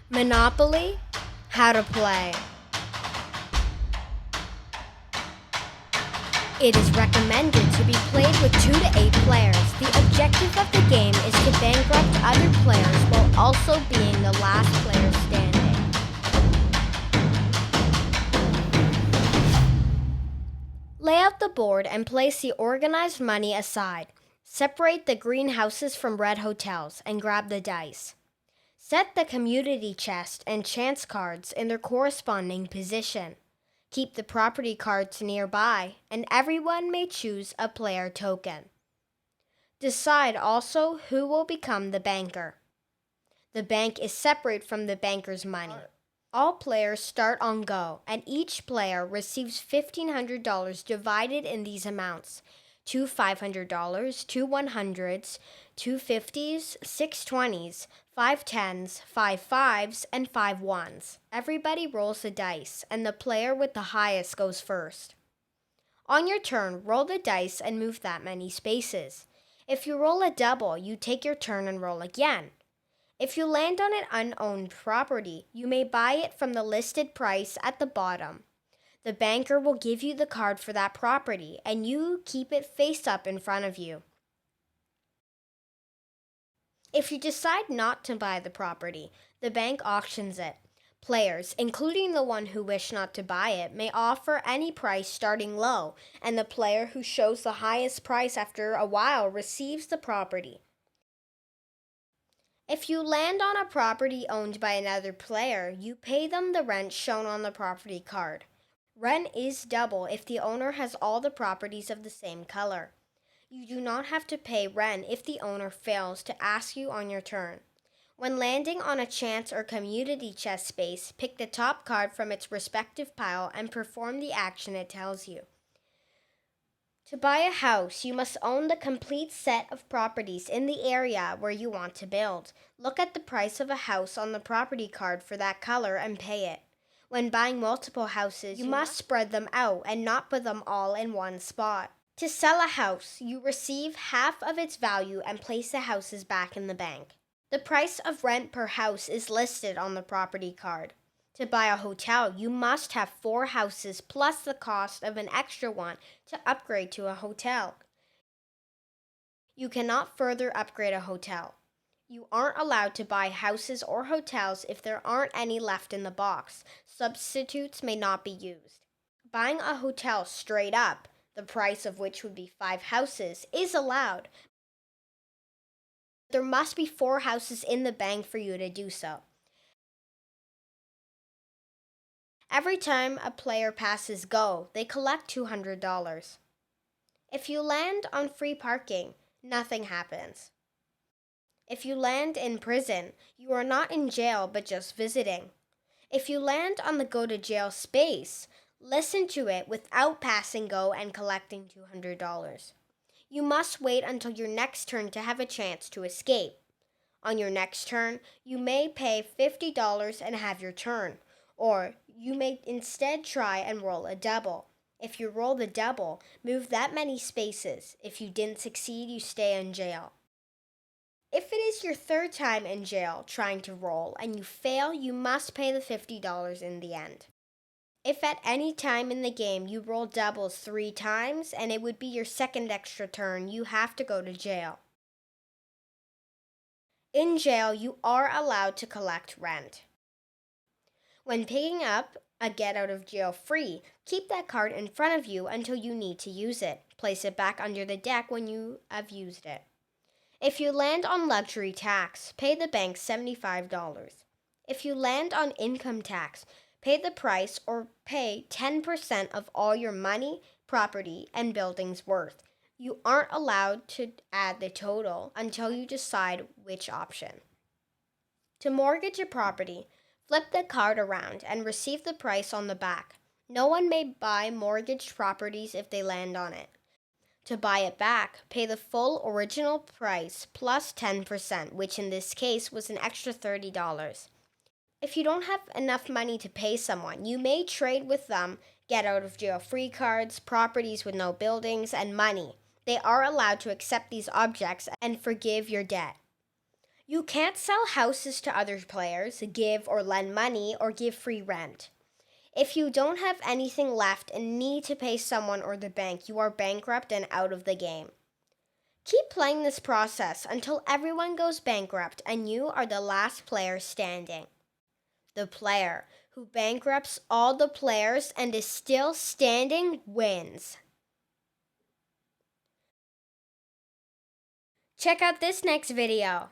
Monopoly, how to play. It is recommended to be played with 2 to 8 players. The objective of the game is to bankrupt other players while also being the last player standing. Lay out the board and place the organized money aside. Separate the green houses from red hotels and grab the dice. Set the community chest and chance cards in their corresponding position. Keep the property cards nearby, and everyone may choose a player token. Decide also who will become the banker. The bank is separate from the banker's money. All players start on go, and each player receives $1,500 divided in these amounts. 2 $500, 2 100s, 2 50s, 6 20s, 5 10s, 5 5s, and 5 1s. Everybody rolls the dice, and the player with the highest goes first. On your turn, roll the dice and move that many spaces. If you roll a double, you take your turn and roll again. If you land on an unowned property, you may buy it from the listed price at the bottom. The banker will give you the card for that property, and you keep it face up in front of you. If you decide not to buy the property, the bank auctions it. Players, including the one who wish not to buy it, may offer any price starting low, and the player who shows the highest price after a while receives the property. If you land on a property owned by another player, you pay them the rent shown on the property card. Rent is double if the owner has all the properties of the same color. You do not have to pay rent if the owner fails to ask you on your turn. When landing on a chance or community chest space, pick the top card from its respective pile and perform the action it tells you. To buy a house, you must own the complete set of properties in the area where you want to build. Look at the price of a house on the property card for that color and pay it. When buying multiple houses, you must spread them out and not put them all in one spot. To sell a house, you receive half of its value and place the houses back in the bank. The price of rent per house is listed on the property card. To buy a hotel, you must have 4 houses plus the cost of an extra one to upgrade to a hotel. You cannot further upgrade a hotel. You aren't allowed to buy houses or hotels if there aren't any left in the box. Substitutes may not be used. Buying a hotel straight up, the price of which would be 5 houses, is allowed. There must be 4 houses in the bank for you to do so. Every time a player passes go, they collect $200. If you land on free parking, nothing happens. If you land in prison, you are not in jail but just visiting. If you land on the go to jail space, listen to it without passing go and collecting $200. You must wait until your next turn to have a chance to escape. On your next turn, you may pay $50 and have your turn, or you may instead try and roll a double. If you roll the double, move that many spaces. If you didn't succeed, you stay in jail. If it is your third time in jail trying to roll and you fail, you must pay the $50 in the end. If at any time in the game you roll doubles 3 times and it would be your second extra turn, you have to go to jail. In jail, you are allowed to collect rent. When picking up a get out of jail free, keep that card in front of you until you need to use it. Place it back under the deck when you have used it. If you land on luxury tax, pay the bank $75. If you land on income tax, pay the price or pay 10% of all your money, property, and buildings worth. You aren't allowed to add the total until you decide which option. To mortgage a property, flip the card around and receive the price on the back. No one may buy mortgaged properties if they land on it. To buy it back, pay the full original price plus 10%, which in this case was an extra $30. If you don't have enough money to pay someone, you may trade with them get out of jail free cards, properties with no buildings, and money. They are allowed to accept these objects and forgive your debt. You can't sell houses to other players, give or lend money, or give free rent. If you don't have anything left and need to pay someone or the bank, you are bankrupt and out of the game. Keep playing this process until everyone goes bankrupt and you are the last player standing. The player who bankrupts all the players and is still standing wins. Check out this next video.